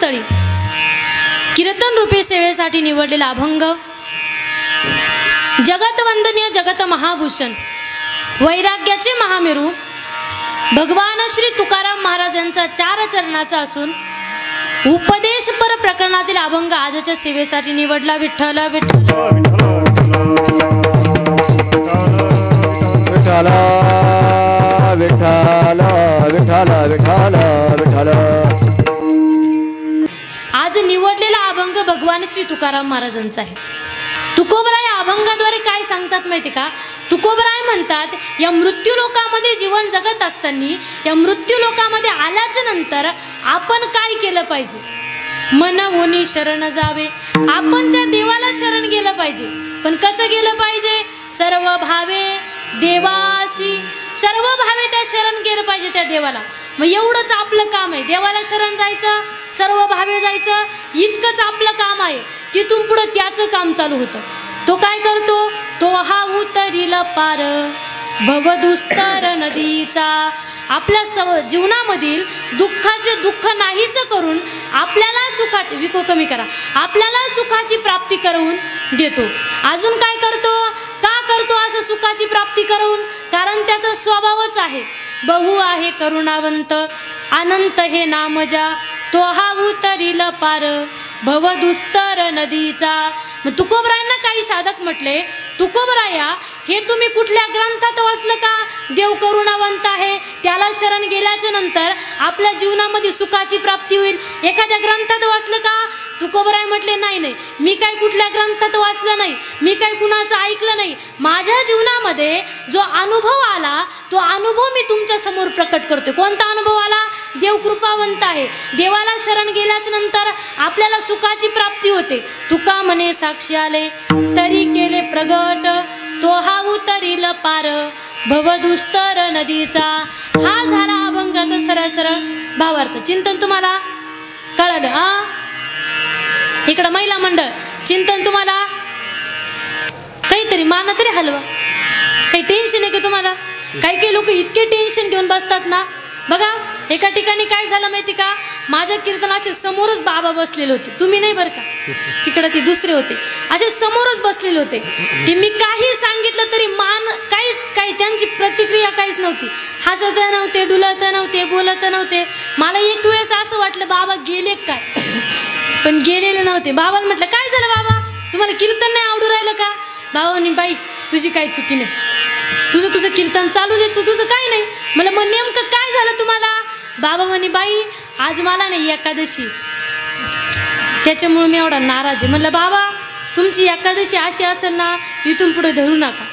स्थळी कीर्तन रूपी सेवेसाठी निवडलेला अभंग जगत वंदनीय जगत महाभूषण वैराग्याचे महामेरू भगवान श्री तुकाराम महाराज यांचा 4 चरणाचा असून उपदेशपर प्रकरणातील अभंग आजच्या सेवेसाठी निवडला। विठ्ठल विठ्ठल विठ्ठल विठ्ठल विठ्ठल विठ्ठल विठ्ठल। आज निवडलेला अभंग भगवान श्री तुकाराम महाराजांचा आहे। तुकोबराय अभंगाद्वारे काय सांगतात माहिती का? तुकोबराय म्हणतात या मृत्यू लोकामध्ये जीवन जगत असताना या मृत्यू लोकामध्ये आल्याच्या नंतर आपण काय केलं पाहिजे? मन होनी शरण जावे, आपण त्या देवाला शरण गेलं पाहिजे। पण कसं गेलं पाहिजे? सर्व भावे देवासी, सर्व भावे त्या शरण गेलं पाहिजे त्या देवाला। मग एवढंच आपलं काम आहे, देवाला शरण जायचं, सर्व भावे जायचं, इतकंच आपलं काम आहे। तिथून पुढे त्याचं काम चालू होतं। तो काय करतो? तो हा उतरील पार भवदुस्तर नदीचा, आपल्या जीवनामधील दुःखाचे दुःख नाहीस करून आपल्याला सुखाची विको कमी करा, आपल्याला सुखाची प्राप्ती करून देतो। अजून काय करतो? का करतो असं सुखाची प्राप्ती करून? कारण त्याचा स्वभावच आहे, बहु आहे करुणावंत, अनंत हे नाम जा, तो हा उतरील पार भवदुस्तर नदीचा। मग तुकोबरायांना काही साधक म्हटले, तुकोबराया हे तुम्ही कुठल्या ग्रंथात वाचलं का? देव करुणावंत आहे, त्याला शरण गेल्याच्या नंतर आपल्या जीवनामध्ये सुखाची प्राप्ती होईल, एखाद्या ग्रंथात वाचलं का? तुकोबराय म्हटले नाही नाही, मी काय कुठल्या ग्रंथात वाचलं नाही, मी काय कुणाचं ऐकलं नाही, माझ्या जीवनामध्ये जो अनुभव आला तो अनुभव मी तुमच्या समोर प्रकट करतो। कोणता अनुभव आला? देव कृपावंत आहे, देवाला शरण गेल्याच्या नंतर आपल्याला सुखाची प्राप्ती होते। तुका म्हणे साक्षी आले तरी केले प्रगट, तो हा उतरील पार भवदुस्तर नदीचा। हा झाला अभंगाचा सरळ सरळ भावार्थ। चिंतन तुम्हाला कळलं? इकडं महिला मंडळ चिंतन तुम्हाला काहीतरी माना तरी हलवा, काही टेन्शन आहे का तुम्हाला? काही काही लोक इतके टेन्शन घेऊन बसतात ना। बघा एका ठिकाणी काय झालं माहिती का? माझ्या कीर्तनाचे समोरच बाबा बसलेले होते, तुम्ही नाही बरं का, तिकडं ते दुसरे होते, असे समोरच बसलेले होते। ते मी काही सांगितलं तरी मान काही त्यांची प्रतिक्रिया काहीच नव्हती, हसत नव्हते, डुलत नव्हते, बोलत नव्हते। मला एक वेळेस असं वाटलं बाबा गेले काय, पण गेलेले नव्हते। बाबाला म्हटलं काय झालं बाबा, तुम्हाला कीर्तन नाही आवडू राहिलं का? बाबांनी बाई तुझी काही चुकी नाही, तुझं कीर्तन चालू दे, तुझं काय नाही। मला मग नेमकं काय झालं तुम्हाला? बाबा म्हणे बाई आज मला नाही एकादशी, त्याच्यामुळे मी एवढा नाराज आहे। म्हणलं बाबा तुमची एकादशी अशी असेल ना इथून पुढे धरू नका,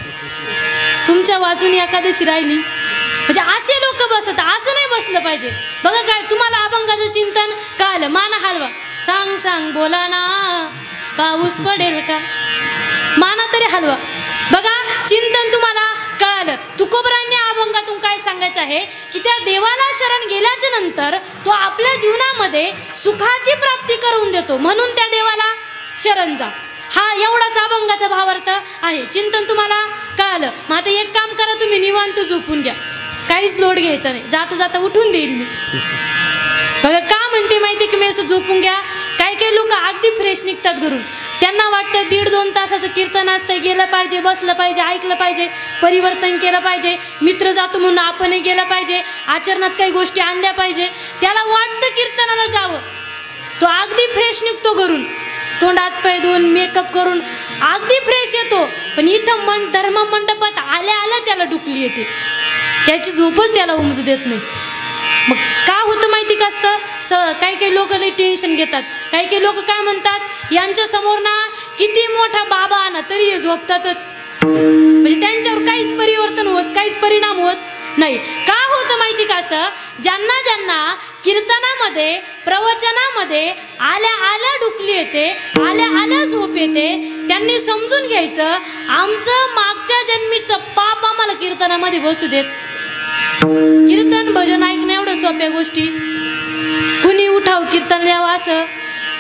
तुमच्या वाचून एकादशी राहिली म्हणजे असे लोक बसतात, असं नाही बसलं पाहिजे। बघा काय तुम्हाला अभंगाचं चिंतन कळलं, माना हलवा, सांग सांग बोला ना पाऊस पडेल का, माना तरी हलवा। बघा चिंतन तुम्हाला कळलं। तुकोबरायांनी अभंगातून काय सांगायचं आहे की त्या देवाला शरण गेल्याच्या नंतर तो आपल्या जीवनामध्ये सुखाची प्राप्ती करून देतो, म्हणून त्या देवाला शरण जा। हा एवढाच अभंगाचा भावार्थ आहे। चिंतन तुम्हाला कळलं। मग आता एक काम करा, तुम्ही निवांत झोपून घ्या, काहीच लोड घ्यायचा नाही, जाता जाता उठून देईल मी। बघा का म्हणते माहिती की मी असं झोपून घ्या, काही काही लोक अगदी फ्रेश निघतात घरून, त्यांना वाटतं 1.5-2 तासाचं कीर्तन असतं, गेलं पाहिजे, बसलं पाहिजे, ऐकलं पाहिजे, परिवर्तन केलं पाहिजे, मित्र जातो म्हणून आपणही गेलं पाहिजे, आचरणात काही गोष्टी आणल्या पाहिजे, त्याला वाटतं कीर्तनाला जावं, तो अगदी फ्रेश निघतो घरून, तोंडात पाय धुवून मेकअप करून अगदी फ्रेश येतो। पण इथं धर्म मंडपात आल्या आल्या त्याला डुकली येते, त्याची झोपच त्याला उमजू देत नाही। मग का होतं माहिती का असतं? काही काही लोक लई टेन्शन घेतात, काही काही लोक काय म्हणतात यांच्या समोर ना किती मोठा बाबा आणा तरी हे झोपतातच, म्हणजे त्यांच्यावर काहीच परिवर्तन होत, काहीच परिणाम होत नाही। का होतं माहिती का असं? ज्यांना ज्यांना कीर्तनामध्ये प्रवचनामध्ये आल्या आल्या डुकली येते, आल्या आल्या झोप येते, त्यांनी समजून घ्यायचं आमचं मागच्या जन्मीचं पाप आम्हाला कीर्तनामध्ये बसू देत। कीर्तन भजन ऐकणं एवढं सोप्या गोष्टी, कुणी उठाव कीर्तन लिहावं असं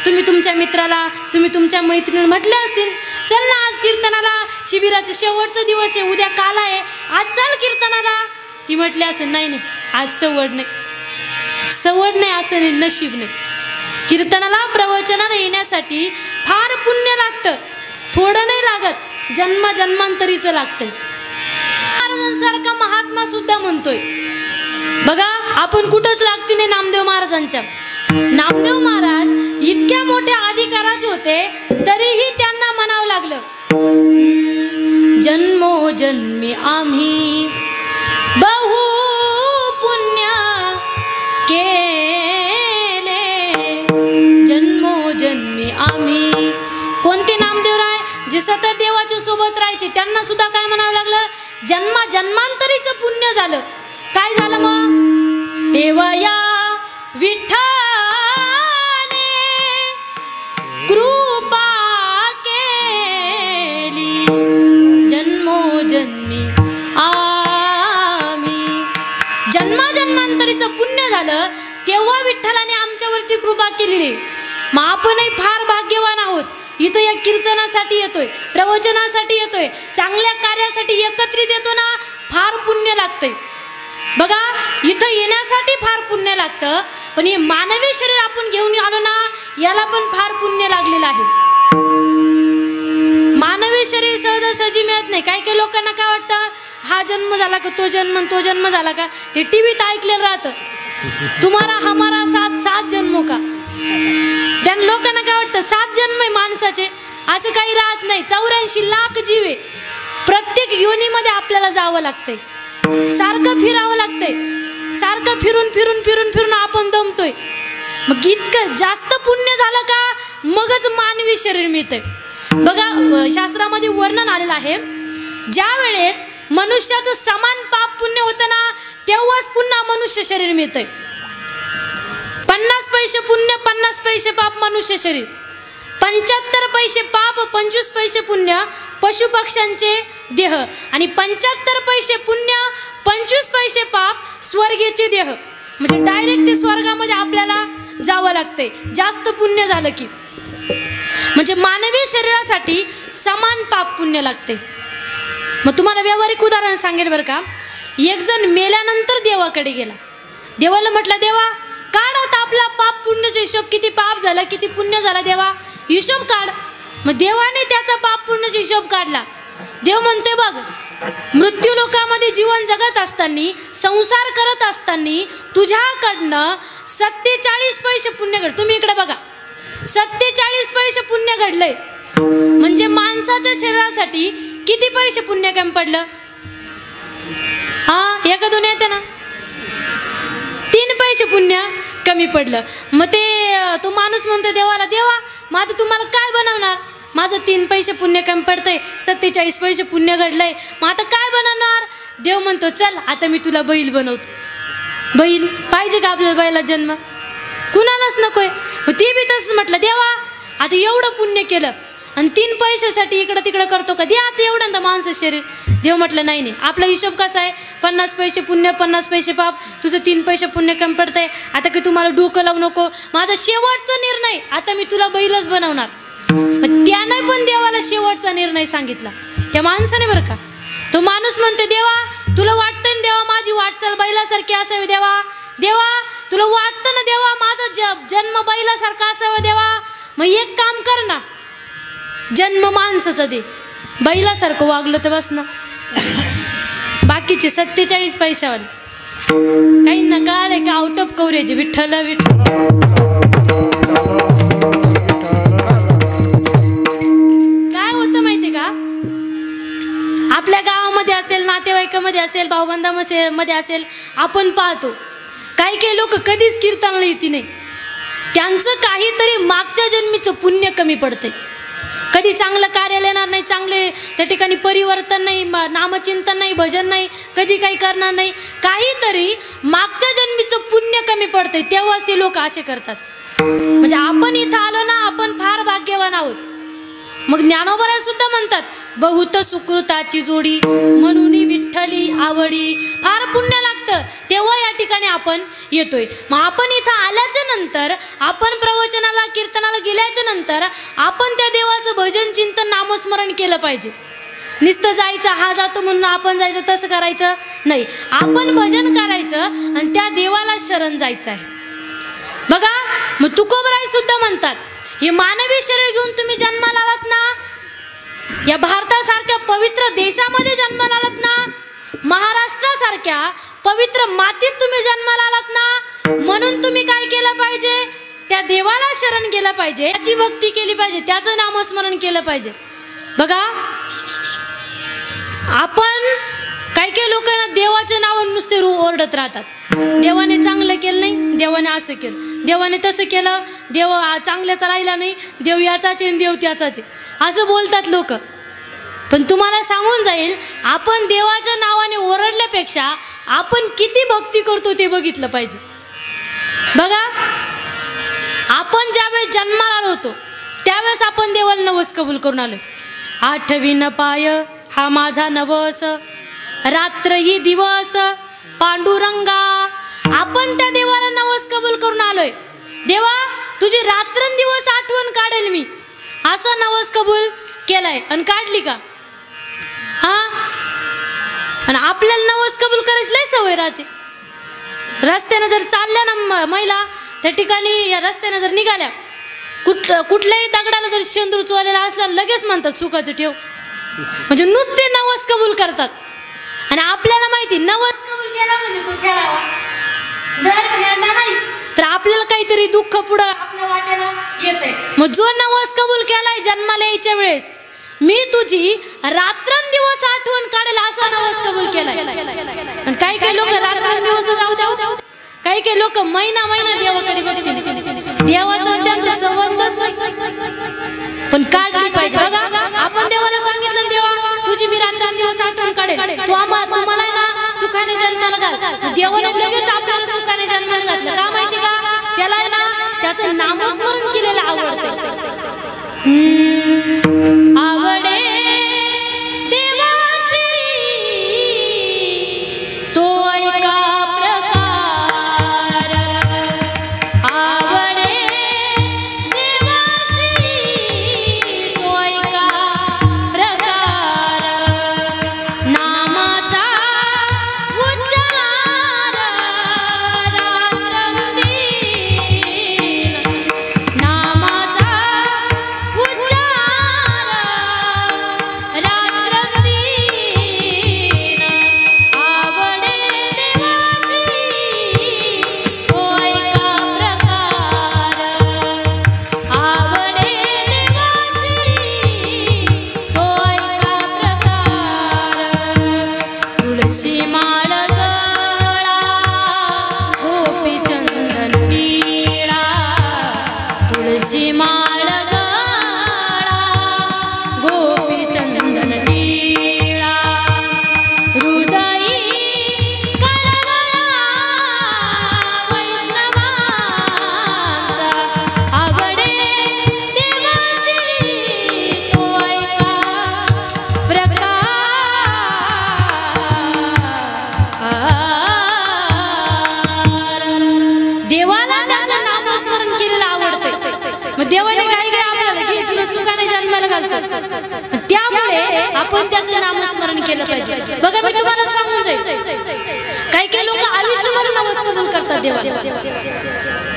तुम्ही तुमच्या मित्राला, तुम्ही तुमच्या मैत्रिणीला म्हटले असतील चल ना आज कीर्तनाला, शिबिराचा शेवटचा दिवस आहे, उद्या काल आहे, आज चल कीर्तनाला, ती म्हटली असं नाही नाही आज सवड नाही, सवड नाही असं नाही, नशीब नाही। कीर्तनाला प्रवचनाला येण्यासाठी फार पुण्य लागतं, थोडं नाही लागत, जन्मांतरीचं लागतं. महाराजांसारखा महात्मा सुद्धा म्हणतोय बघा, आपण कुठंच लागती नाही नामदेव महाराजांच्या. नामदेव महाराज इतक्या मोठ्या अधिकाराचे होते, तरीही त्यांना म्हणावं लागलं, जन्मोजन्मी आम्ही बहु पुण्य केले, जन्मोजन्मी आम्ही. कोणते नामदेवराय? जे सतत देवाच्या सोबत राहायचे, त्यांना सुद्धा काय म्हणावं लागलं, जन्मांतरीचं पुण्य झालं. काय झालं मग? तेव्हा या विठ्ठले कृपा केली, जन्मोजन्मी आम्ही. जन्मांतरीचं पुण्य झालं, तेव्हा विठ्ठलाने आमच्यावरती कृपा केलेली. मग आपणही फार भाग्यवान आहोत. इथं या कीर्तनासाठी येतोय, प्रवचनासाठी येतोय, चांगल्या कार्यासाठी एकत्रित येतो ना, फार पुण्य लागतंय. बघा, इथं येण्यासाठी फार पुण्य लागतं, पण हे मानवी शरीर आपण घेऊन आलो ना, याला पण फार पुण्य लागलेलं आहे. मानवी शरीर सहजासहजी मिळत नाही. काही काही लोकांना काय वाटतं, हा जन्म झाला का तो जन्म झाला का, ते टीव्हीत ऐकलेलं राहतं, तुम्हारा हमारा सात जन्मो का. त्या लोकांना काय वाटतं, 7 जन्म आहे माणसाचे, असं काही राहत नाही. 84 लाख जीव आहे. प्रत्येक योनीमध्ये आपल्याला जावं लागतंय, सारखं फिरावं लागतंय, सारखं फिरून आपण दमतोय. मग इतकं जास्त पुण्य झालं का, मगच मानवी शरीर मिळतंय. बघा, शास्त्रामध्ये वर्णन आलेलं आहे, ज्या वेळेस मनुष्याचं समान पाप पुण्य होतं ना, तेव्हाच पुन्हा मनुष्य शरीर मिळतंय. 50 पैसे पुण्य 50 पैसे पाप मनुष्य शरीर, 75 पैसे पाप 25 पैसे पुण्य पशु पक्ष्यांचे देह, आणि 75 पैसे पुण्य 25 पैसे पाप स्वर्गीचे देह. म्हणजे डायरेक्ट ते स्वर्गामध्ये आपल्याला जावं लागतंय जास्त पुण्य झालं की. म्हणजे मानवी शरीरासाठी समान पाप पुण्य लागते. मग तुम्हाला व्यावहारिक उदाहरण सांगेल बरं का. एक जण मेल्यानंतर देवाकडे गेला, देवाला म्हटलं, देवा काढ आता आपला पाप पुण्याचा हिशोब, किती पाप झाला किती पुण्य झाला, देवा हिशोब काढ. मग देवाने त्याचा पाप पुण्याचा हिशोब काढला. देव म्हणते, बघ, मृत्यू लोकामध्ये जीवन जगत असताना, संसार करत असताना तुझ्याकडनं 47 पैसे पुण्य घड. तुम्ही इकडे बघा, 47 पैसे पुण्य घडलंय. म्हणजे माणसाच्या शरीरासाठी किती पैसे पुण्य कमी पडलं? हा, एका दोन येते ना, 3 पैसे पुण्य कमी पडलं. मग तो माणूस म्हणतो देवाला, देवा मग आता तुम्हाला काय बनवणार, माझं 3 पैसे पुण्य कमी पडतंय, 47 पैसे पुण्य घडलंय, मग आता काय बनवणार? देव म्हणतो, चल आता मी तुला बैल बनवतो. बैल पाहिजे का आपल्याला? बैला जन्म कुणालाच नकोय. मग ते बी तसंच म्हटलं, देवा आता एवढं पुण्य केलं आणि 3 पैशासाठी इकडं तिकडं करतो का, दे आता एवढ्यांदा माणसं शरीर. देव म्हटलं, नाही नाही, आपला हिशोब कसा आहे, 50 पैसे पुण्य 50 पैसे पाप, तुझं 3 पैसे पुण्य कमी पडतंय. आता की तुम्हाला डोकं लावू नको, माझा शेवटचा निर्णय, आता मी तुला बैलच बनवणार. मग त्याने पण देवाला शेवटचा निर्णय सांगितला, त्या माणसाने बरं का. तो माणूस म्हणतो, देवा तुला वाटतं ना देवा माझी वाटचाल बैलासारखी असावी, देवा देवा तुला वाटतं ना देवा माझा जन्म बैलासारखा असावा, देवा मग एक काम कर ना, जन्म माणसाचा दे, बैलासारखं वागलं तर बस ना. बाकीचे 47 पैशावाले काही ना कळाले का out of coverage. Vitthal Vitthal. काय होतं माहिती का, आपल्या गावामध्ये असेल, नातेवाईकामध्ये असेल, भाऊबंधामध्ये असेल, आपण पाहतो काही काही लोक कधीच कीर्तनाला येते नाही. त्यांचं काहीतरी मागच्या जन्मीचं पुण्य कमी पडते. कधी चांगलं कार्याला येणार नाही, चांगले त्या ठिकाणी परिवर्तन नाही, नामचिंतन नाही, भजन नाही, कधी काही करणार नाही, काहीतरी मागच्या जन्मीचं पुण्य कमी पडते, तेव्हाच ते लोक असे करतात. म्हणजे आपण इथं आलो ना, आपण फार भाग्यवान आहोत. मग ज्ञानोबा सुद्धा म्हणतात, बहुत सुकृताची जोडी म्हणून विठ्ठली आवडी. फार पुण्य लागतं तेव्हा या ठिकाणी आपण येतोय. मग आपण इथं आल्याच्या नंतर, आपण प्रवचनाला कीर्तनाला गेल्याच्या नंतर आपण त्या देवाचं भजन चिंतन नामस्मरण केलं पाहिजे. नुसतं जायचं, हा जातो म्हणून आपण जायचं, तसं करायचं नाही. आपण भजन करायचं आणि त्या देवाला शरण जायचं आहे. बघा, मग तुकोबराय सुद्धा म्हणतात, हे मानवी शरीर घेऊन तुम्ही जन्माला आलात ना, या भारतासारख्या पवित्र देशामध्ये जन्माला आलात ना, महाराष्ट्रासारख्या पवित्र मातीत तुम्ही जन्माला आलात ना, म्हणून तुम्ही काय केलं पाहिजे, त्या देवाला शरण गेलं पाहिजे, त्याची भक्ती केली पाहिजे, त्याचं नामस्मरण केलं पाहिजे. बघा, आपण काही लोकांना देवाचे नाव नुसते ओरडत राहतात. देवाने चांगलं केलं नाही, देवाने असं केलं, देवाने तसं केलं, देव चांगल्याचा राहिला नाही, देव याचाच आहे, देव त्याचाच आहे, असं बोलतात लोक. पण तुम्हाला सांगून जाईल, आपण देवाच्या नावाने ओरडल्यापेक्षा आपण किती भक्ती करतो ते बघितलं पाहिजे. बघा, आपण ज्यावेळेस जन्माला आलो होतो त्यावेळेस आपण देवाला नवस कबूल करून आलो. आठवीन पाय हा माझा नवस, रात्र ही दिवस पांडुरंगा. आपण त्या देवाला नवस कबूल करून आलोय. देवा, तुझी रात्रंदिवस आठवण काढेल मी, असं नवस कबूल केलाय आणि काढली का? हा, आणि आपल्याला नवस कबूल करायची लय सवय राहते. रस्त्यानं जर चालल्या ना महिला, त्या ठिकाणी या रस्त्यानं जर निघाल्या, कुठल्याही दगडाला जर शेंदूर चोरलेला असला लगेच म्हणतात सुखाचं ठेव, म्हणजे नुसते नवस कबूल करतात. आणि आपल्याला माहिती, नवस कबूल केला म्हणजे तो फेडावा, जर फेडला नाही तर आपल्याला काहीतरी दुःख पुढं आपल्या वाट्याला येतंय. मग जो नवस कबूल केलाय जन्माला यायच्या वेळेस, मी तुझी रात्रंदिवस आठवण काढेल, असा नवस कबूल केलाय. आणि काही लोक रात्रंदिवस जाऊ द्या, काही लोक महिना देवाकडे बघतील, देवाचा त्यांचा संबंधच नाही, पण काढली पाहिजे. बघा, आपण देवाला सांगितलं, देवा तुझी मी रात्रंदिवस आठवण काढेल, तुम्हाला ना सुखाने जन्माला घाल. देवाने लगेच आपल्याला सुखाने जन्माला घातलं. का माहिती का? त्याला ना त्याचं नामस्मरण केलेलं आवडतं. आवडे देवासी तो ऐका प्रकार, आवडे देवासी तो ऐका प्रकार, नामाचा उच्चार रात्रंदिन, नामाचा उच्चार रात्रंदिन, आवडे देवासी तो ऐका प्रकार, आवडे देवासी तो ऐका प्रकार. तुळशी माळ गळा गोपी चंदन टिळा, तुळशी माळ गळा गोपी चंदन टिळा, हृदयी कळवळा वैष्णवांचा, आवडे देवासी तो ऐका प्रकार. देवाला त्याचं नामस्मरण केलेलं आवडतंय. मग देवाने काही आपल्याला की तुला सुखाने जन्माला घालतो, त्यामुळे आपण त्याचं नामस्मरण केलं पाहिजे. बघा, मी तुम्हाला सांगून जाईल, काही लोक आयुष्यभर नवस कबूल करतात देवा,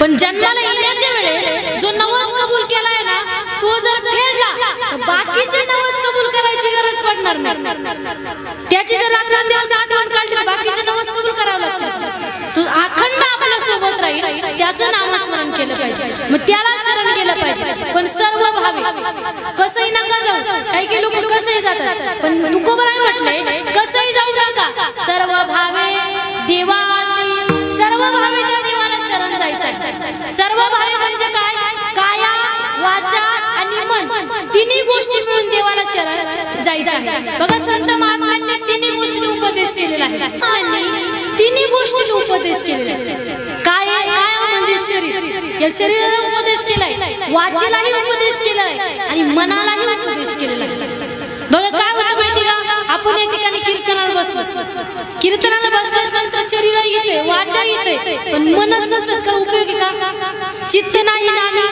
पण जन्माला येण्याच्या वेळेस जो नवस कबूल केलाय ना, तो जर फेडला तर बाकीचे नवस कबूल करायची गरज पडणार नाही. त्याची जर रात्रंदिवस आठवण काढली तर बाकीचे नवस कबूल करावं लागतं. तो अखंड आपल्या सोबत राहील, त्याचं नामस्मरण केलं पाहिजे, मग त्याला शरण केलं पाहिजे. पण सर्व भावे, कसंही नका जाऊ. काही लोक कसंही जातात, पण तुकोबराय म्हटले कसंही जाऊ नका, सर्व भावे देवासी, सर्व भावे त्या देवाला शरण जायचं. सर्व भावे म्हणजे काय? काया, वाचा आणि मन, तिन्ही गोष्टी मिळून देवाला शरण जायचं आहे. बघा, संत महात्म्यांनी तिन्ही गोष्टी उपदेश केलेला आहे. तिन्ही गोष्टी उपदेश केलेला आहे. काय म्हणजे शरीर, या शरीराला उपदेश केलाय, वाचेलाही उपदेश केलाय आणि मनालाही उपदेश केलेला आहे. बघा, काय होतं माहिती का? आपण या ठिकाणी कीर्तनाला बसलो, कीर्तनाला बसल्यानंतर शरीर येते, वाचा येते, पण मनच नसलं का उपयोगी का? चित्त नाही नामी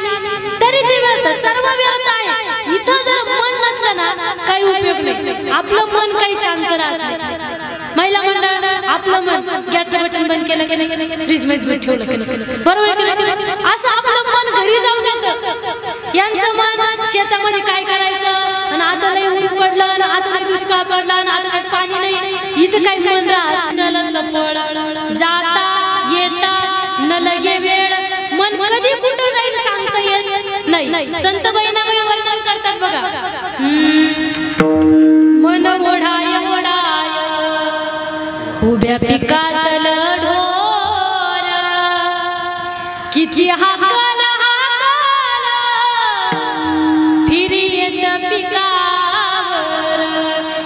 तरी ते व्यर्थ, सर्व व्यर्थ आहे. इथं जर मन नसलं ना काही उपयोग नाही. आपलं मन काही शांत राहत नाही. महिला मंडळ आपलं मन गॅसचं बटन बंद केलं की नाही, फ्रीज मध्ये दूध ठेवलं की नाही, बरोबर आहे की नाही? असं आपलं मन शेतामध्ये काय करायचं, आणि आता लय ऊन पडलं, आणि आता लय दुष्काळ पडला, आणि आता काही पाणी नाही, इथं काही मन राहत चल चपळ जाता येता न लगे वेळ, मन कधी कुठं जाईल सांगता येत नाही. संत बहिणाबाई वर्णन करतात बघा, मन ओढाय ओढाय उभ्या पिकातल ढोर, किती हाकाला हाकाला फिरी येत पिकावर.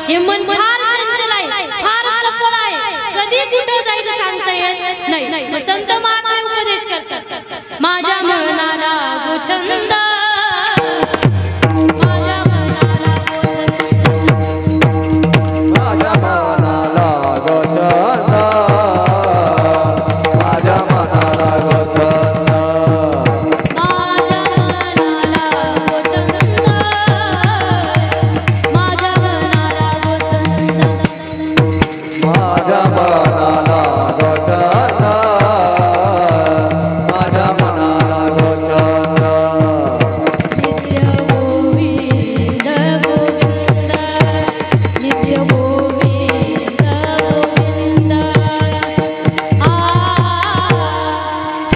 हे मन फार चंचल आहे, फार चपळ आहे, कधी कुठं जायचं सांगता येत नाही. संत महात्मे उपदेश करतात, माझ्या मनाला गोछंद, माझ्या मनाला गोछंद, माझ्या मनाला गोछंद, माझ्या मनाला गोछंद, माझ्या मनाला गोछंद, माझ्या मनाला गोछंद, माझ्या मनाला गोछंद, माझ्या मनाला गोछंद. नित्य गोविंद गोविंद, नित्य गोविंद गोविंद,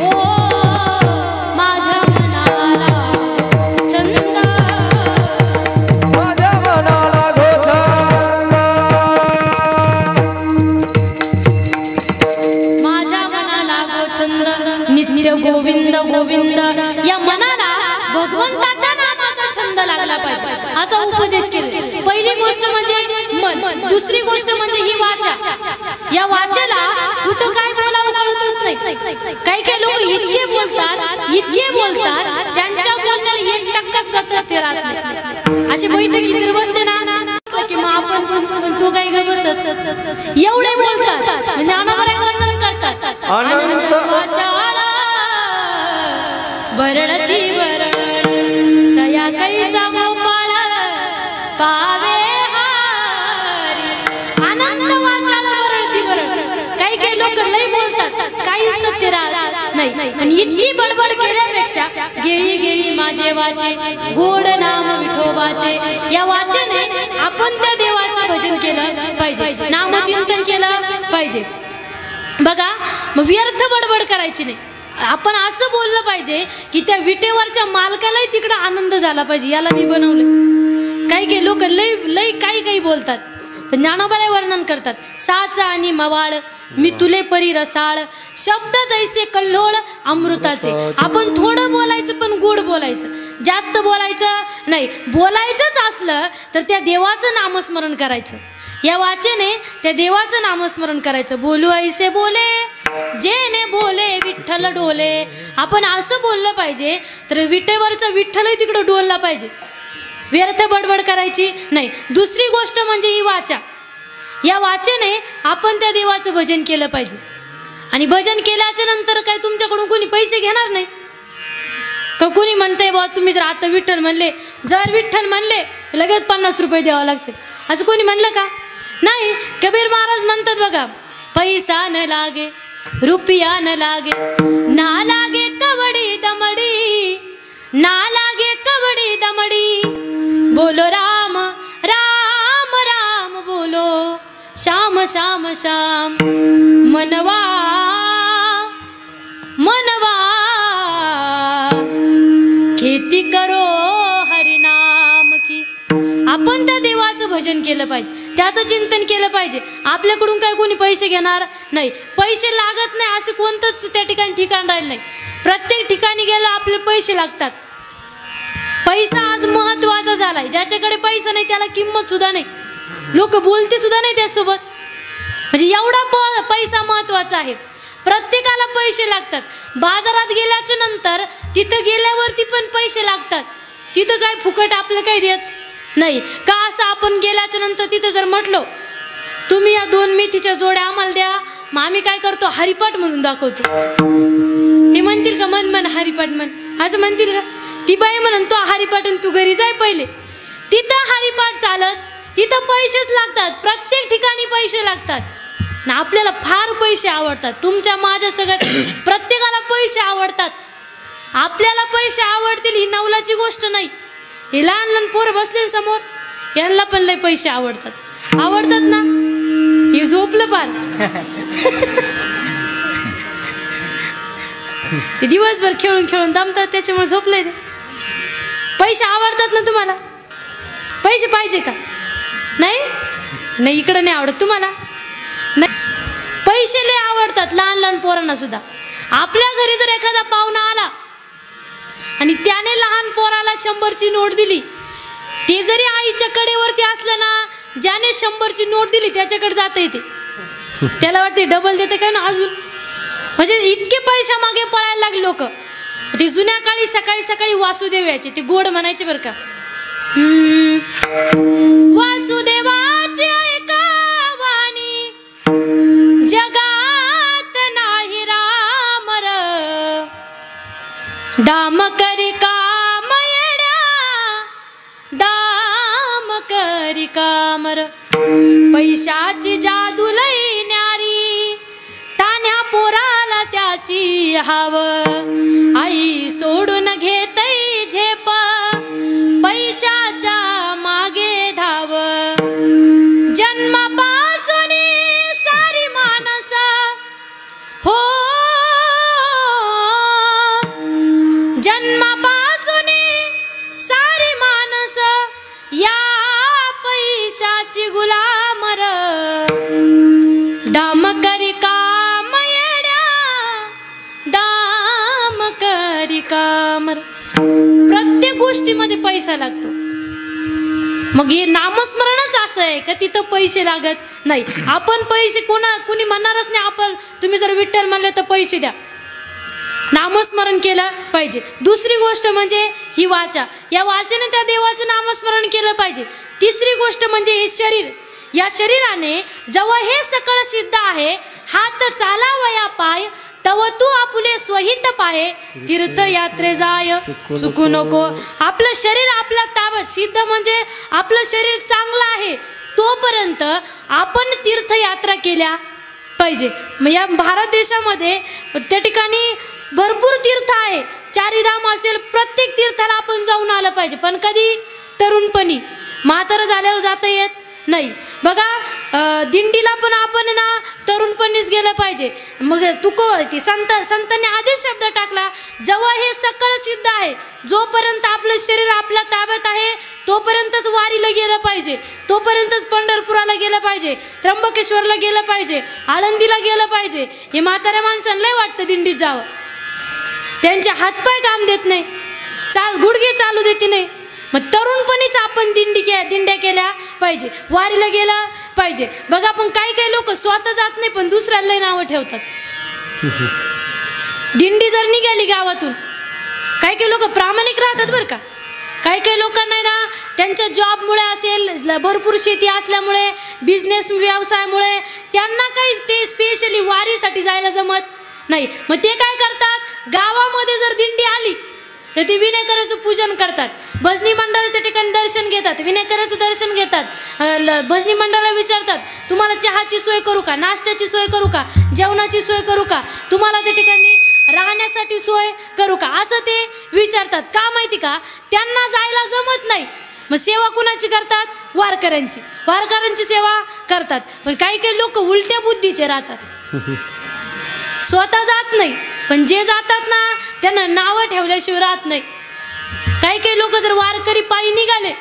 ओ माझ्या मनाला चंद, माझ्या मनाला गोछंद, माझ्या मनाला गोछंद, नित्य गोविंद गोविंद. या मनाला भगवंताच्या नामाचा छंद लागला पाहिजे, असा उपदेश केला. पहिली गोष्ट म्हणजे मन, दुसरी गोष्ट म्हणजे ही वाचा. या वाचेला कुठं काय बोलावं कळतच नाही. काही काही लोक इतके बोलतात त्यांच्या बोलण्याला 1% सुद्धा ते राहत नाही. अशी बैठकी जर बसले ना की मग आपण तो काही ग बसत एवढे बोलतात, ज्ञानोबराय वर्णन करतात, अनंत वाचाळ बरळती बरळ तया कैचा गोपाळ पावे हारी. आनंद वाचाळ बरळती बरळ. काही काही लोक लई बोलतात, काहीच नसते राहत नाही, पण इतकी बडबड केल्यापेक्षा घेई घेई माझे वाचे गोड नाम विठोबाचे. या वाचेने आपण त्या देवाचं भजन केलं पाहिजे, नामचिंतन केलं पाहिजे. बघा, मग व्यर्थ बडबड करायची नाही. आपण असं बोललं पाहिजे की त्या विटेवरच्या मालकालाही तिकडे आनंद झाला पाहिजे. याला मी बनवलं. काही काही लोक लई काही बोलतात, पण ज्ञानोबराय वर्णन करतात, साचा आणि मवाळ मी तुले परी रसाळ, शब्द जैसे कल्लोळ अमृताचे. आपण थोडं बोलायचं पण गोड बोलायचं, जास्त बोलायचं नाही. बोलायचंच असलं तर त्या देवाचं नामस्मरण करायचं. या वाचेने त्या देवाचं नामस्मरण करायचं. बोलू ऐसे बोले जेने बोले विठ्ठल डोले. आपण असं बोललं पाहिजे तर विटेवरचा विठ्ठलही तिकडं डोलला पाहिजे. व्यर्थ बडबड करायची नाही. दुसरी गोष्ट म्हणजे ही वाचा. या वाचेने आपण त्या देवाचं भजन केलं पाहिजे. आणि भजन केल्याच्या नंतर काय तुमच्याकडून कोणी पैसे घेणार नाही का? कोणी म्हणतंय बा तुम्ही जर आता विठ्ठल म्हणले, जर विठ्ठल म्हणले लगेच 50 रुपये द्यावं लागते, असं कोणी म्हणलं का? नाही. कबीर महाराज म्हणतात बघा, पैसा न लागे रुपया न लागे, ना लागे कवडी दमडी, ना लागे कवडी दमडी, बोलो राम राम राम बोलो, श्याम श्याम श्याम मनवा मनवा, खेती करो हरिनाम की. आपण त्या देवाचं भजन केलं पाहिजे, त्याचं चिंतन केलं पाहिजे. आपल्याकडून काय कोणी पैसे घेणार नाही. पैसे लागत नाही असं कोणतंच त्या ठिकाणी ठिकाण राहिलं नाही. प्रत्येक ठिकाणी गेलं आपल्याला पैसे लागतात. पैसा आज महत्वाचा झालाय. ज्याच्याकडे पैसा नाही त्याला किंमत सुद्धा नाही, लोक बोलते सुद्धा नाही त्यासोबत. म्हणजे एवढा पैसा महत्वाचा आहे. प्रत्येकाला पैसे लागतात. बाजारात गेल्याच्या नंतर तिथं गेल्यावरती पण पैसे लागतात. तिथं काय फुकट आपलं काही देत नाही का? असं आपण गेल्याच्या नंतर तिथं जर म्हटलो तुम्ही या 2 मेथीच्या जोड्या आम्हाला द्या, मग आम्ही काय करतो हरिपाठ म्हणून दाखवतो. ते म्हणतील का मन हरिपाठ म्हण, असं म्हणतील का? ती बाई म्हणून तो हरिपाठ तू घरी जाय पहिले. तिथं हरिपाठ चालत, तिथं पैसेच लागतात. प्रत्येक ठिकाणी पैसे लागतात ना. आपल्याला फार पैसे आवडतात. तुमच्या माझ्या सगळ्या प्रत्येकाला पैसे आवडतात. आपल्याला पैसे आवडतील ही नवलाची गोष्ट नाही. हे लहान लहान पोरं बसले समोर, यांना पण लय पैसे आवडतात ना. हे झोपलं पार. ते दिवसभर खेळून दमतात, त्याच्यामुळे झोपले ते. पैसे आवडतात ना तुम्हाला? पैसे पाहिजे का? नाही इकडं नाही आवडत तुम्हाला? नाही, पैसे लय आवडतात लहान लहान पोरांना सुद्धा. आपल्या घरी जर एखादा पाहुणा आला आणि त्याने लहान पोराला 100ची नोट दिली, ते जरी आईच्या कडेवरती असलं ना, ज्याने 100ची नोट दिली त्याच्याकडे जाता येते. त्याला वाटते डबल देते काय ना अजून. म्हणजे इतके पैशा मागे पळायला लागले लोक. ते जुन्या काळी सकाळी वासुदेव यायचे, ते गोड म्हणायचे बरं का. वासुदेवाची ऐकावानी जगात नाही रामर, दाम करी काम येड्या, दाम करी कामर. पैशाची जादू लई न्यारी, तान्या पोराला त्याची हाव, आई सोडून घेतई झेप, पैशाच्या मागे धाव. जन्मापासून सारी माणस हो, जन्मापासून सारी माणस या पैशाची गुलामर, दाम करी काम येड्या, दाम करी कामर. प्रत्येक गोष्टीमध्ये पैसा लागतो. मग हे नामस्मरणच असं आहे का तिथं पैसे लागत नाही. आपण पैसे कुणी म्हणणारच नाही आपण, तुम्ही जर विठ्ठल म्हणले तर पैसे द्या. नामस्मरण केलं पाहिजे. दुसरी गोष्ट म्हणजे ही वाचा, या वाचेने त्या देवाचं नामस्मरण केलं पाहिजे. तिसरी गोष्ट म्हणजे हे शरीर, या शरीराने जेव्हा हे सकळ सिद्ध आहे, हात चालावया पाय, तव तू आपुले स्वहित पाहे, तीर्थयात्रे जाय चुकू नको. आपलं शरीर आपल्या ताब्यात, सिद्ध म्हणजे आपलं शरीर चांगलं आहे तोपर्यंत आपण तीर्थयात्रा केल्या पाहिजे. मग या भारत देशामध्ये त्या ठिकाणी भरपूर तीर्थ आहे. चारीधाम असेल, प्रत्येक तीर्थाला आपण जाऊन आलं पाहिजे. पण कधी? तरुणपणी. म्हातारं झाल्यावर जाता येत नाही. बघा दिंडीला पण आपण ना तरुणपणीच गेलं पाहिजे. मग ती संतांनी आदेश शब्द टाकला, जेव्हा हे सकळ सिद्ध आहे, जोपर्यंत आपलं शरीर आपल्या ताब्यात आहे तोपर्यंतच वारीला गेलं पाहिजे, तोपर्यंतच पंढरपुराला गेलं पाहिजे, त्र्यंबकेश्वरला गेलं पाहिजे, आळंदीला गेलं पाहिजे. हे म्हाताऱ्या माणसांना लय वाटतं दिंडीत जावं, त्यांचे हातपाय काम देत नाही, गुडघे चालू देते नाही. मग तरुणपणीच आपण दिंड्या केल्या पाहिजे, वारीला गेलं पाहिजे. बघा पण काही लोक स्वतः जात नाही पण दुसऱ्याला नावं ठेवतात. दिंडी जर निघाली गावातून, काही लोक प्रामाणिक राहतात बरं का. काही लोकांना ना त्यांच्या जॉबमुळे असेल, भरपूर शेती असल्यामुळे, बिझनेस व्यवसायामुळे त्यांना काही ते स्पेशली वारीसाठी जायला जमत नाही. मग ते काय करतात, गावामध्ये जर दिंडी आली तर ते विनेकराचं पूजन करतात, भजनी मंडळाचं त्या ठिकाणी दर्शन घेतात, विनेकराचं दर्शन घेतात, भजनी मंडळाला विचारतात तुम्हाला चहाची सोय करू का, नाश्त्याची सोय करू का, जेवणाची सोय करू का, तुम्हाला त्या ठिकाणी राहण्यासाठी सोय करू का, असं ते विचारतात. का माहिती का, त्यांना जायला जमत नाही. मग सेवा कुणाची करतात, वारकऱ्यांची सेवा करतात. पण काही लोक उलट्या बुद्धीचे राहतात, स्वतः जात नाही पण जे जातात ना त्यांना नावं ठेवल्याशिवाय राहत नाही. काही लोक जर वारकरी पायी निघाले,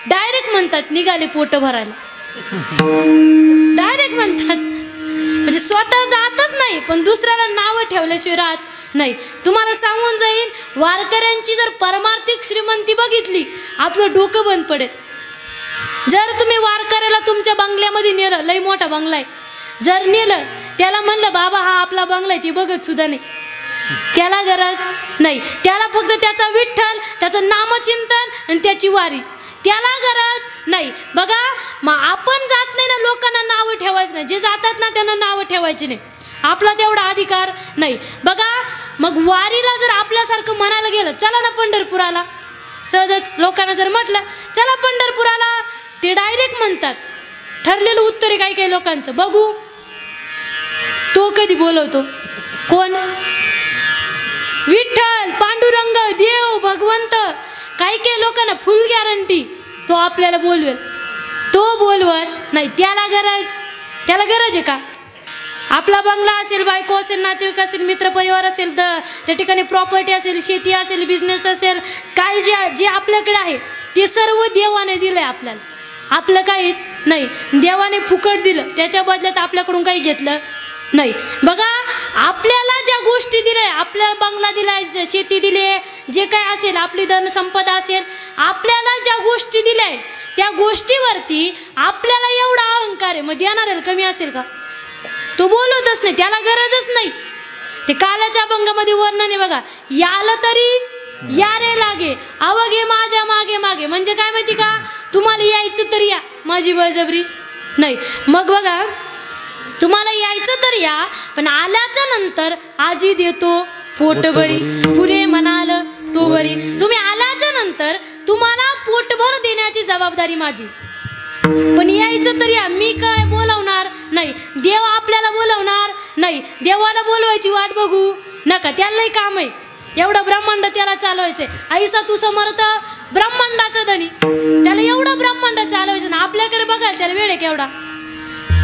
डायरेक्ट म्हणतात निघाले पोट भरायला, डायरेक्ट म्हणतात. म्हणजे स्वतः जातच नाही पण दुसऱ्याला नावं ठेवल्याशिवाय राहत नाही. तुम्हाला सांगून जाईन, वारकऱ्यांची जर परमार्थिक श्रीमंती बघितली आपलं डोकं बंद पडेल. जर तुम्ही वारकऱ्याला तुमच्या बंगल्यामध्ये नेलं, लई मोठा बंगला आहे, जर नेलं त्याला म्हणलं बाबा हा आपला बंगला आहे, ती बघत सुद्धा नाही, त्याला गरज नाही. त्याला फक्त त्याचा विठ्ठल, त्याचं नामचिंतन आणि त्याची वारी, त्याला गरज नाही. बघा मग आपण जात नाही ना, लोकांना नावं ठेवायचं नाही, जे जातात ना त्यांना नावं ठेवायची नाही, आपला तेवढा अधिकार नाही. बघा मग वारीला जर आपल्यासारखं म्हणायला गेलं, चला ना पंढरपुराला, सहजच लोकांना जर म्हटलं चला पंढरपुराला, ते डायरेक्ट म्हणतात, ठरलेलं उत्तर आहे काही लोकांचं, बघू तो कधी बोलवतो, कोण, विठ्ठल, पांडुरंग, देव, भगवंत. काही लोकांना फुल गॅरंटी तो आपल्याला बोलवेल, तो बोलवत नाही. त्याला गरज आहे का? आपला बंगला असेल, बायको असेल, नातेवाईक असेल, मित्रपरिवार असेल, तर त्या ठिकाणी प्रॉपर्टी असेल, शेती असेल, बिझनेस असेल, काय जे आपल्याकडे आहे ते सर्व देवाने दिलं आहे आपल्याला. आपलं काहीच नाही, देवाने फुकट दिलं, त्याच्या बदल्यात आपल्याकडून काही घेतलं नाही. बघा, आपल्याला ज्या गोष्टी दिल्या, आपल्याला बंगला दिलाय, शेती दिली, जे काय असेल, आपली धनसंपदा असेल, आपल्याला ज्या गोष्टी दिल्या आहेत त्या गोष्टीवरती आपल्याला एवढा अहंकार आहे, मग देणाऱ्याला कमी असेल का? तो बोलवतच नाही, त्याला गरजच नाही. ते कालाच्या अभंगामध्ये वर्णन आहे बघा, याला तरी यारे लागे, अवघे माझ्या मागे मागे. म्हणजे काय माहिती का? तुम्हाला यायचं तरी या, माझी बळजबरी नाही. मग बघा, तुम्हाला यायचं तर या, पण आल्याच्या नंतर आजी देतो पोटभरी, पुरे म्हणाल तो बरी. तुम्ही आल्याच्या नंतर तुम्हाला पोटभर देण्याची जबाबदारी माझी, पण यायचं तर या. मी काय बोलवणार नाही, देव आपल्याला बोलवणार नाही. देवाला बोलवायची वाट बघू नका, त्यालाही काम आहे, एवढं ब्रह्मांड त्याला चालवायचंय. ऐसा तू समर्थ ब्रह्मांडाचा धनी, त्याला एवढं ब्रह्मांड चालवायचं ना. आपल्याकडे बघायला त्याला वेळ आहे केवढा.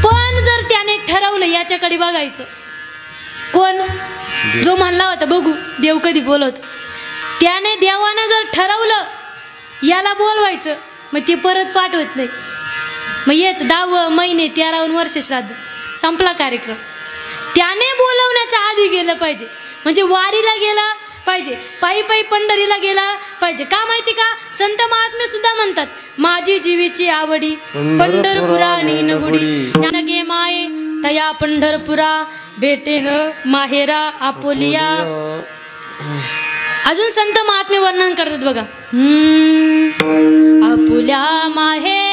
पण जर त्याने ठरवलं याच्याकडे बघायचं, कोण जो म्हणला होता बघू देव कधी बोलवत, त्याने देवाने जर ठरवलं याला बोलवायचं, मग ते परत पाठवत नाही. मग हेच 10 महिने 13 वर्ष श्राद्ध संपला कार्यक्रम. त्याने बोलवण्याच्या आधी गेलं पाहिजे, म्हणजे वारीला गेला पाहिजे, पायी पायी पंढरीला गेला पाहिजे. का माहिती का? संत महात्मे सुद्धा म्हणतात, माझी जीवीची आवडी पंढरपुरा नीनगुडी, ज्ञान गे माये तया पंढरपुरा, भेटेन माहेरा आपोलिया. अजून संत महात्मे वर्णन करतात बघा, आपुल्या माहेरा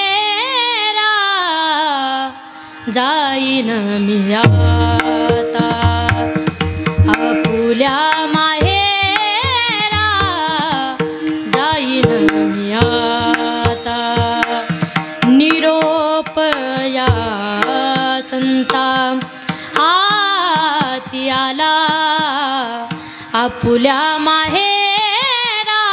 जाईन मी आता, आपुल्या माहेरा जाईन मी आता, निरोप या संता हाती आला, आपुल्या माहेरा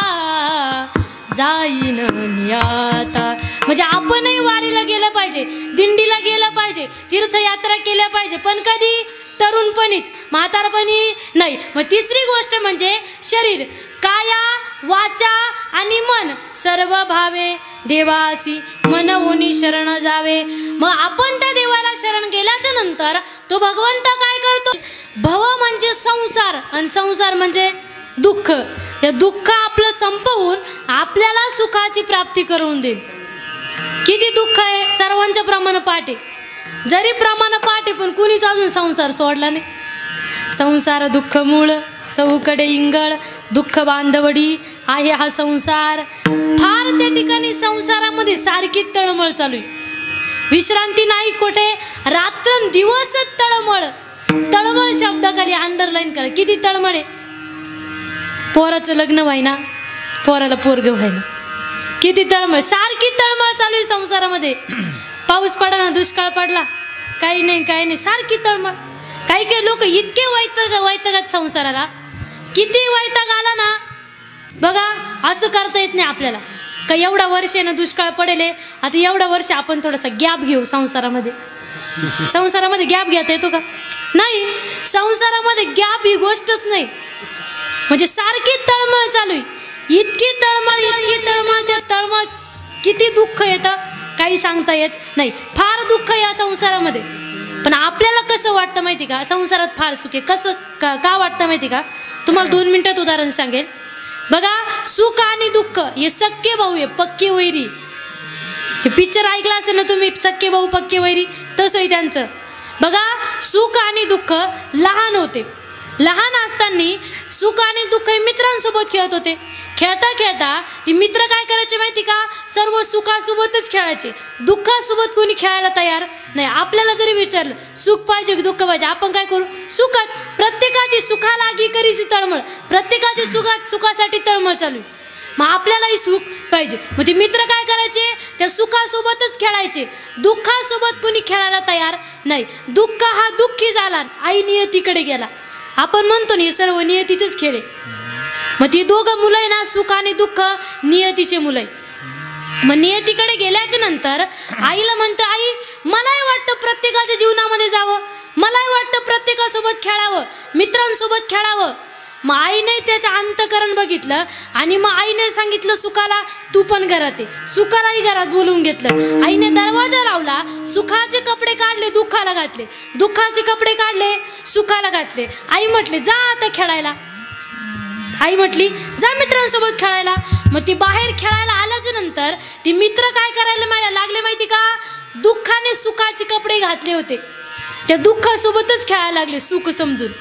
जाईन मी आता. म्हणजे आपणही वारीला गेलं पाहिजे, दिंडीला गेलं पाहिजे, तीर्थयात्रा केल्या पाहिजे, पण कधी? तरुणपणीच, म्हातारपणी नाही. मग तिसरी गोष्ट म्हणजे शरीर, काया वाचा आणि मन सर्व भावे देवासी मन होनी शरण जावे. मग आपण त्या देवाला शरण गेल्याच्या नंतर तो भगवंत काय करतो? भव म्हणजे संसार, आणि संसार म्हणजे दुःख. हे दुःख आपलं संपवून आपल्याला सुखाची प्राप्ती करून देईल. किती दुःख आहे, सर्वांच्या प्रमाण पाठ आहे, जरी प्रमाण पाठ आहे, पण कुणीच अजून संसार सोडला नाही. संसार दुःख मूळ, चौकडे इंगळ, दुःख बांधवडी आहे हा संसार. फार त्या ठिकाणी संसारामध्ये सारखी तळमळ चालू आहे, विश्रांती नाही कुठे, रात्रंदिवस तळमळ. तळमळ शब्दाखाली अंडरलाईन करा, किती तळमळ आहे. पोराचं लग्न व्हायना, पोराला पोरग व्हायना, किती तळमळ, सारखी तळमळ चालू आहे संसारामध्ये. पाऊस पडला, दुष्काळ पडला, काही नाही, सारखी तळमळ. काही लोक इतके वैतागात संसाराला, किती वैताग आला ना बघा, असं करता येत नाही आपल्याला का एवढा वर्ष आहे ना दुष्काळ पडेल, आता एवढा वर्ष आपण थोडासा गॅप घेऊ संसारामध्ये. संसारामध्ये गॅप घेता येतो का? नाही, संसारामध्ये गॅप ही गोष्टच नाही. म्हणजे सारखी तळमळ चालू आहे, इतकी तळमळ, त्या तळमळ किती दुःख येतं काही सांगता येत नाही. फार दुःख या संसारामध्ये. पण आपल्याला कसं वाटतं माहिती का? संसारात फार सुख आहे. कसं का वाटतं माहिती का? तुम्हाला 2 मिनिटात उदाहरण सांगेल बघा. सुख आणि दुःख हे सख्खे भाऊ आहे, पक्के वैरी. ते पिक्चर ऐकला असेल ना तुम्ही, सख्खे भाऊ पक्के वैरी, तसंही त्यांचं बघा. सुख आणि दुःख लहान होते, लहान असताना सुख आणि दुःख हे मित्रांसोबत खेळत होते. खेळता खेळता ती मित्र काय करायचे माहिती का? सर्व सुखासोबतच खेळायचे, दुःखासोबत कोणी खेळायला तयार नाही. आपल्याला जरी विचारलं सुख पाहिजे की दुःख पाहिजे, आपण काय करू? सुखच. प्रत्येकाची सुखालागी करीची तळमळ, प्रत्येकाची सुखासाठी तळमळ चालू. मग आपल्यालाही सुख पाहिजे. मग ते मित्र काय करायचे? त्या सुखासोबतच खेळायचे, दुःखासोबत कोणी खेळायला तयार नाही. दुःख हा दुःखी झाला, आई नियतीकडे गेला. आपण म्हणतो ना हे सर्व नियतीचेच खेळ आहे. मग ती दोघं मुलं आहे ना, सुख आणि दुःख नियतीचे मुलं आहे. मग नियतीकडे गेल्याच्या नंतर आईला म्हणतं, आई मलाही वाटतं प्रत्येकाच्या जीवनामध्ये जावं, मलाही वाटतं प्रत्येकासोबत खेळावं, मित्रांसोबत खेळावं. मग आईने त्याचं अंतःकरण बघितलं आणि मग आईने सांगितलं सुखाला, तू पण घरात ये. सुखालाही घरात बोलवून घेतलं. आईने दरवाजा लावला, सुखाचे कपडे काढले, दुःखाला घातले, दुःखाचे कपडे काढले, सुखाला घातले. आई म्हटली जा आता खेळायला. आई म्हटली जा मित्रांसोबत खेळायला. मग ती बाहेर खेळायला आल्याच्या नंतर ती मित्र काय करायला लागले माहिती का, दुःखाने सुखाचे कपडे घातले होते, त्या दुःखासोबतच खेळायला लागले सुख समजून.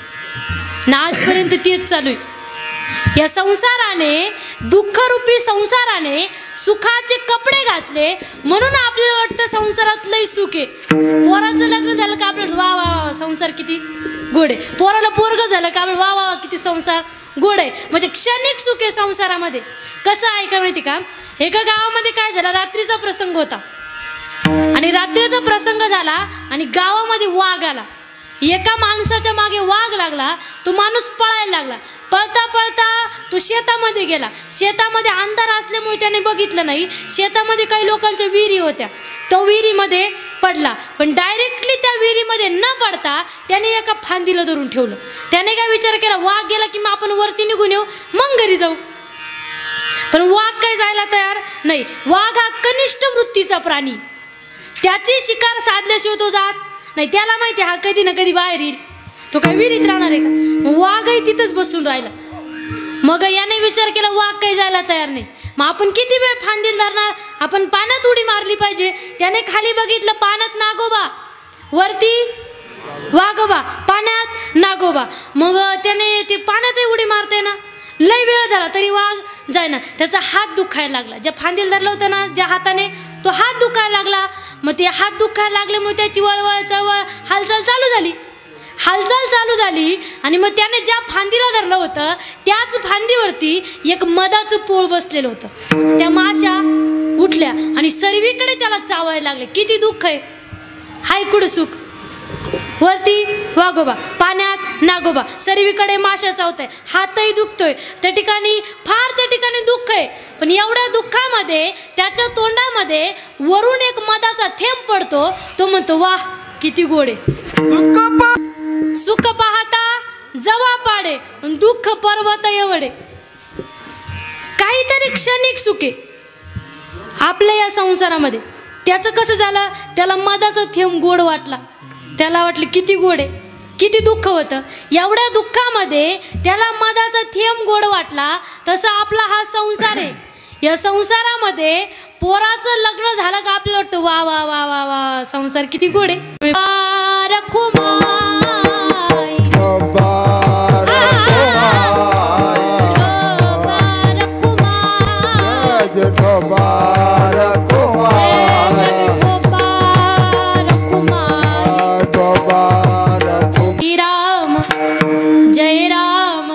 ना आजपर्यंत तेच चालू आहे. या संसाराने, दुःखरूपी संसाराने सुखाचे कपडे घातले म्हणून आपल्याला वाटतं संसारात लय सुख आहे. पोराचं लग्न झालं का आपल्याला वा वा वा संसार किती गोड आहे, पोराला पोरग झालं का आपल्याला वा वा किती संसार गोड आहे. म्हणजे क्षणिक सुख आहे संसारामध्ये. कसं आहे का माहिती का, एका गावामध्ये काय झालं, रात्रीचा प्रसंग होता आणि रात्रीचा प्रसंग झाला आणि गावामध्ये वाघ आला. एका माणसाच्या मागे वाघ लागला, तो माणूस पळायला लागला. पळता पळता तो शेतामध्ये गेला. शेतामध्ये अंधार असल्यामुळे त्याने बघितलं नाही, शेतामध्ये काही लोकांच्या विहिरी होत्या, तो विहिरीमध्ये पडला. पण डायरेक्टली त्या विहिरीमध्ये न पडता त्याने एका फांदीला धरून ठेवलं. त्याने काय विचार केला, वाघ गेला की मग आपण वरती निघून येऊ, मग घरी जाऊ. पण वाघ काही जायला तयार नाही. वाघ हा कनिष्ठ वृत्तीचा प्राणी, त्याची शिकार साधल्याशिवाय तो जात नाही. त्याला माहिती हा कधी ना कधी बाहेर येईल, तो काही विहिरीत राहणार आहे का. वाघही तिथंच बसून राहिला. मग याने विचार केला वाघ काही जायला तयार नाही, मग आपण किती वेळ फांदीला धरणार, आपण पाण्यात उडी मारली पाहिजे. त्याने खाली बघितलं, पाण्यात नागोबा, वरती वाघोबा, पाण्यात नागोबा. मग त्याने ते पाण्यातही उडी मारते ना, लय वेळ झाला तरी वाघ जायना. त्याचा हात दुखायला लागला, ज्या फांदीला धरलं होतं ना ज्या हाताने, तो हात दुखायला लागला. मग ते हात दुखायला लागल्यामुळे त्याची वळवळ चळवळ हालचाल चालू झाली आणि मग त्याने ज्या फांदीला धरलं होतं त्याच फांदीवरती एक मधाचं पोळ बसलेलं होतं. त्या माशा उठल्या आणि सर्वीकडे त्याला चावायला लागले. किती दुःख आहे, हाय कुठं सुख, वरती वाघोबा, पाण्यात नागोबा, सर्वीकडे माशा चावताय, हातही दुखतोय, त्या ठिकाणी दुःख आहे. पण एवढ्या दुःखामध्ये त्याच्या तोंडामध्ये वरून एक मधाचा थेंब पडतो. तो म्हणतो वाह किती गोड आहे, सुख पाहता जवा पाडे, दुःख पर्वत एवढे. काहीतरी क्षणिक सुख आहे आपल्या या संसारामध्ये. त्याचं कसं झालं, त्याला मधाचा थेंब गोड वाटला, त्याला वाटलं किती गोड आहे, किती दुःख होतं. एवढ्या दुःखामध्ये त्याला मधाचा थेंब गोड वाटला. तसं आपला हा संसार आहे. या संसारामध्ये पोराचं लग्न झालं का आपल्याला वाटतं वा वा वा वा वा संसार किती गोड आहे. जय राम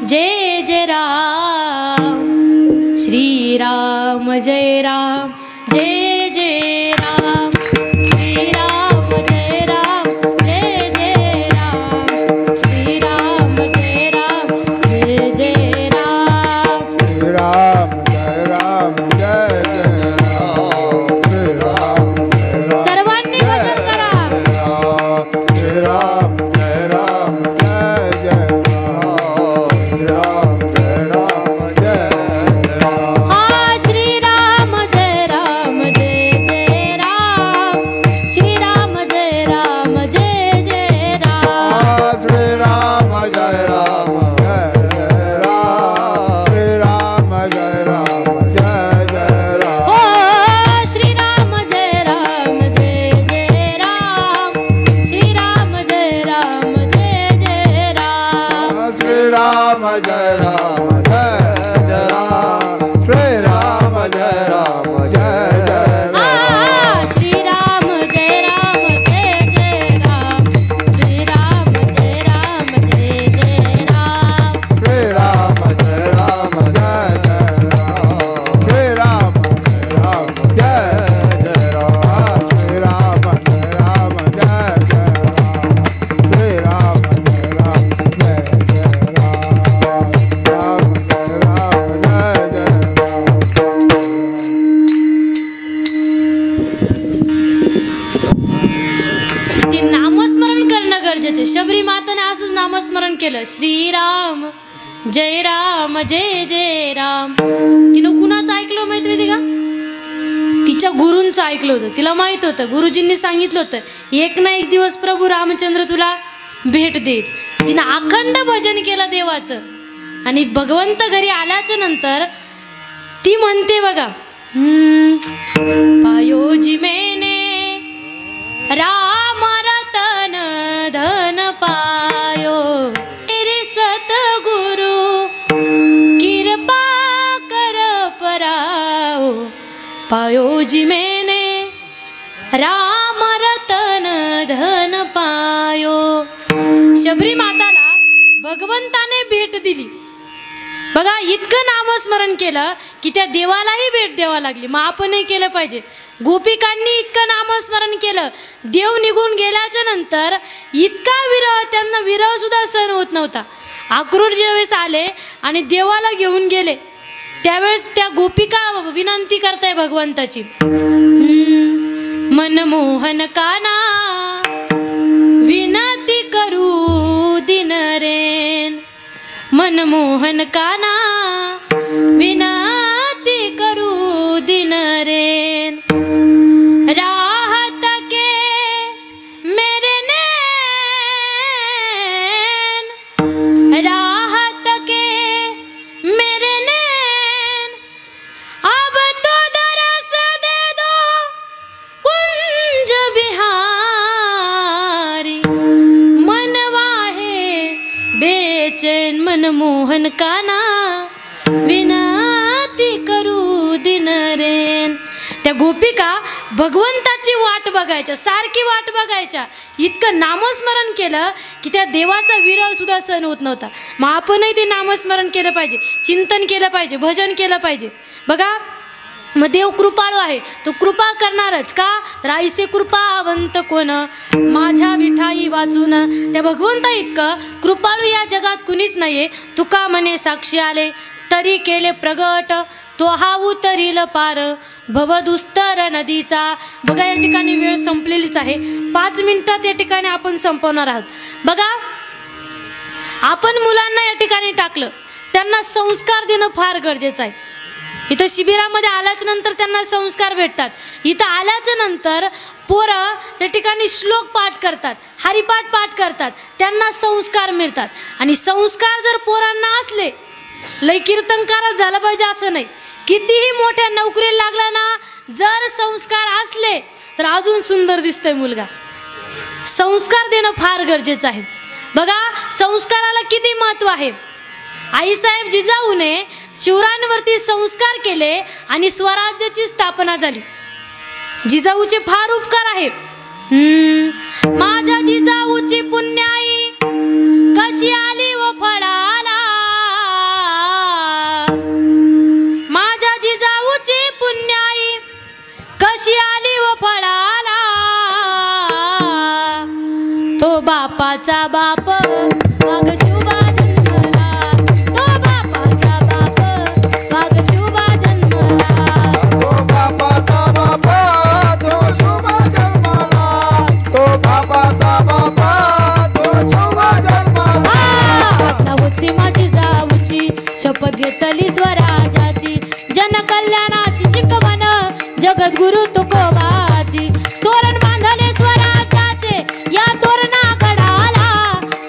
जय जय राम, श्री राम जय राम जय जय राम, श्री राम जय राम जय जय राम, श्री राम जय राम जय जय राम, श्री राम जय राम. सर्वांनी भजन करा. श्री राम जय राम जय जय राम, श्री राम जय राम जय जय राम. श्रीराम जय राम जय जय राम. तिनं कुणाचं ऐकलं माहिती का? तिच्या गुरूंचं ऐकलं होतं. तिला माहित होतं, गुरुजींनी सांगितलं होतं एक ना एक दिवस प्रभू रामचंद्र तुला भेट देईल. तिनं अखंड भजन केलं देवाचं. आणि भगवंत घरी आल्याच्या नंतर ती म्हणते बघा, पायोजी मैने राम रतन धन पायो, मेरे सतगुरु कृपा कर पराओ. पायोजी मैने राम रतन धन पायो. शबरी माताला भगवंताने भेट दिली बघा. इतकं नामस्मरण केलं की त्या देवालाही भेट द्यावा लागली. मग आपणही केलं पाहिजे. गोपिकांनी इतकं नामस्मरण केलं, देव निघून गेल्याच्या नंतर इतका विरह, त्यांना विरह सुद्धा सहन होत नव्हता. आक्रोश ज्यावेळेस आले आणि देवाला घेऊन गेले त्यावेळेस त्या गोपिका विनंती करताय भगवंताची, मनमोहन काना विनंती करू दिन रेन. मनमोहन काना विनंती करू दिन रेन. राहत के मेरे नैन, राहत के मेरे नैन. अब तो दरस दे दो कुंज बिहारी. मनवा है बेचैन मनमोहन काना विनंती करू दिन रेन. त्या गोपिका भगवंताची वाट बघायच्या, सारखी वाट बघायच्या. इतकं नामस्मरण केलं की त्या देवाचा विरह सुद्धा सहन होत नव्हता. मग आपणही ते नामस्मरण केलं पाहिजे, चिंतन केलं पाहिजे, भजन केलं पाहिजे बघा. मग देव कृपाळू आहे, तो कृपा करणारच. का तर ऐसे कृपावंत कोण माझ्या विठाई वाचून. त्या भगवंता इतकं कृपाळू या जगात कुणीच नाहीये. तुका म्हणे साक्षी आले तरी केले प्रगट, तो हा उतरील पार भवदुस्तर नदीचा. बघा या ठिकाणी वेळ संपलेलीच आहे. 5 मिनिटात या ठिकाणी आपण संपवणार आहोत. बघा आपण मुलांना या ठिकाणी टाकलं, त्यांना संस्कार देणं फार गरजेचं आहे. इथं शिबिरामध्ये आल्याच्या नंतर त्यांना संस्कार भेटतात. इथं आल्याच्या नंतर पोरं त्या ठिकाणी श्लोक पाठ करतात, हरिपाठ पाठ करतात, त्यांना संस्कार मिळतात. आणि संस्कार जर पोरांना असले, लय कीर्तनकारच झालं पाहिजे असं नाही, कितीही मोठ्या नोकरीला लागला ना, जर संस्कार असले तर अजून सुंदर दिसतंय मुलगा. संस्कार देणं फार गरजेचं आहे. बघा संस्काराला किती महत्त्व आहे. आईसाहेब जिजाऊने शिवरायांवरती संस्कार केले आणि स्वराज्याची स्थापना झाली. जिजाऊचे फार उपकार आहे. माझ्या जिजाऊची पुण्याई कशी आली व फळाला, माझ्या जिजाऊची पुण्याई कशी आली व फळाला. तो बापाचा बाप वाघ शिवबा जन्मला, तो बापाचा बाप वाघ शिवबा जन्मला. तो बापाचा बापा तो शुभा जन्माला, तो बापाचा बापा तो शुभा जन्माला. वाटला होती माझी जाऊची शपथ घेतली स्वराजाची, जनकल्याणाची शिकवण जगद्गुरु तुकोबाची. तोरण बांधले स्वराज्याचे या तोरणाकडाला,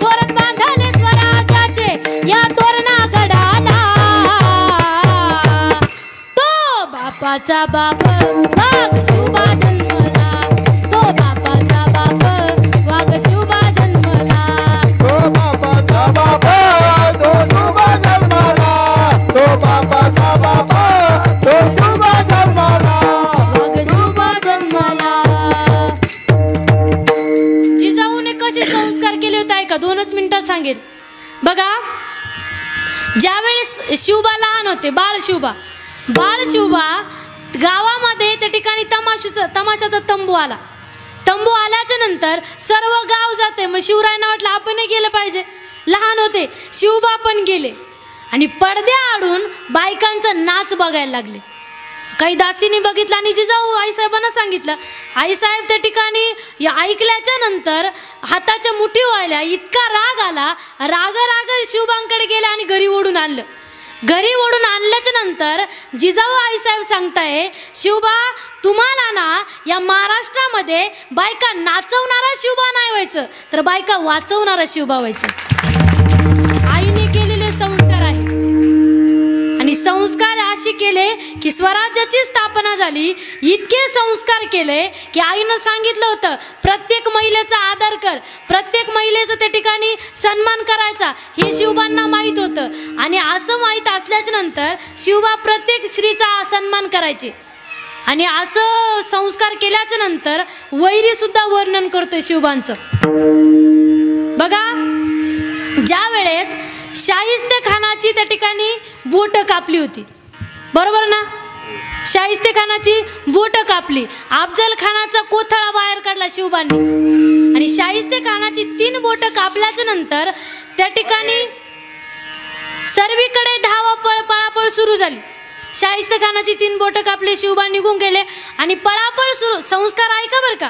तोरण बांधले स्वराज्याचे या तोरणाकडाला. तो बापाचा बाप वाघ शिवबा जन्मला, तो बापाचा बाप वाघ शिवबा जन्मला. तो बापाचा बापा तो शुभा जन्माला, तो बापाचा बापा तो शुभा जन्माला. वाघ शिवबा जन्मला. जिजाऊने कसे संस्कार केले होते ऐका, 2च मिनिटात सांगेल. बघा ज्यावेळेस शिवबा लहान होते, बाळ शिवबा गावामध्ये त्या ठिकाणी तमाशाचा तंबू आला. तंबू आल्याच्या नंतर सर्व गाव जाते. मग शिवरायांना वाटलं आपणही गेलं पाहिजे. लहान होते, शिवबा पण गेले आणि पडद्या आडून बायकांचा नाच बघायला लागले. काही दासीने बघितलं आणि जिजाऊ आईसाहेबांना सांगितलं. आईसाहेब त्या ठिकाणी या ऐकल्याच्या नंतर हाताच्या मुठी व्हायला इतका राग आला, राग शिवबांकडे गेले आणि घरी ओढून आणलं. घरी ओढून आणल्याच्या नंतर जिजाऊ आईसाहेब सांगताय, शिवबा तुम्हाला ना या महाराष्ट्रामध्ये बायका नाचवणारा शिवबा नाही व्हायचं, तर बायका वाचवणारा शिवबा व्हायचं. आईने केलेले संस्कार आहे आणि संस्कार असे केले की स्वराज्याची स्थापना झाली. इतके संस्कार केले की आईनं सांगितलं होतं प्रत्येक महिलेचा आदर कर, प्रत्येक महिलेचं त्या ठिकाणी सन्मान करायचा, हे शिवबांना माहीत होतं. आणि असं माहीत असल्याच्या नंतर शिवबा प्रत्येक स्त्रीचा सन्मान करायचे. आणि असं संस्कार केल्याच्या नंतर वैरी सुद्धा वर्णन करतोय शिवबांचं. बघा, ज्या वेळेस शाहिस्ते खानाची त्या ठिकाणी बोट कापली होती, बरोबर ना, शाहिस्ते खानाची बोट कापली, अफजल खानाचा कोथळा बाहेर काढला शिवबांनी. आणि शाहिस्ते खानाची 3 बोट कापल्याच्या नंतर त्या ठिकाणी सर्वीकडे धावापळ पळापळ सुरू झाली. शाहिस्ते खानाची 3 बोट कापली, शिवबा निघून गेले आणि पळापळ सुरू. संस्कार ऐका बरं का,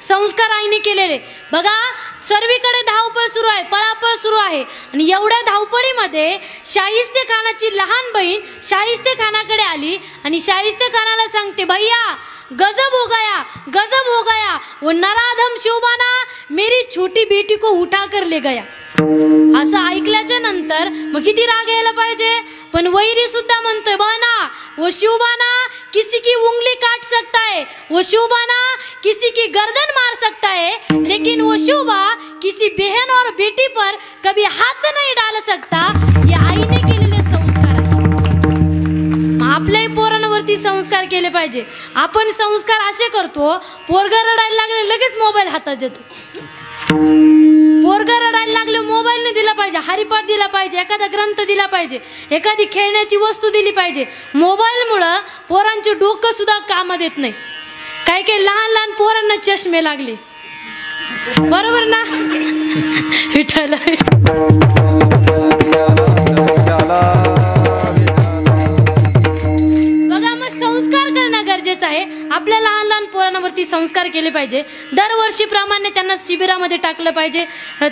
संस्कार आईने केलेले. बघा, सर्वीकडे धावपळ सुरू आहे, पळापळ सुरू आहे. आणि एवढ्या धावपळीमध्ये शाहिस्ते खानाची लहान बहीण शाहिस्ते खानाकडे आली आणि शाहिस्ते खानाला सांगते, भैया गजब हो गया, गजब हो गया, वो नराधम शिवबाना मेरी छोटी बेटी को उठा कर ले गया. असं ऐकल्याच्या नंतर मग किती राग यायला पाहिजे. पण वैरी सुद्धा म्हणतोय, बहना वो शिवबाना किसी की उंगली काट सकता है, वो शिवबाना किसी की गर्दन मार सकता है, लेकिन वो शिवबा किसी बहन और बेटी पर कभी हाथ नहीं डाल सकता. ये आईने केलेले संस्कार आहे. आपल्याही पोरांवरती संस्कार केले पाहिजे. आपण संस्कार असे करतो, पोरगा रडायला लागले लगेच मोबाईल हातात देतो. पोरगा रडायला लागले मोबाईलने दिला पाहिजे, हरिपाठ दिला पाहिजे, एखादा ग्रंथ दिला पाहिजे, एखादी खेळण्याची वस्तू दिली पाहिजे. मोबाईलमुळं पोरांचे डोकं सुद्धा कामात येत नाही. काही काही लहान लहान पोरांना चष्मे लागले, बरोबर ना. विठ्ठल बघा, मग संस्कार करणं गरजेचं आहे. आपल्या लहान लहान पोरांवरती संस्कार केले पाहिजे. दरवर्षीप्रमाणे त्यांना शिबिरामध्ये टाकलं पाहिजे,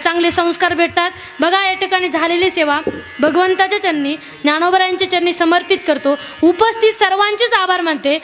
चांगले संस्कार भेटतात. बघा, या ठिकाणी झालेली सेवा भगवंताच्या चरणी, ज्ञानोबरायांच्या चरणी समर्पित करतो. उपस्थित सर्वांचेच आभार मानते.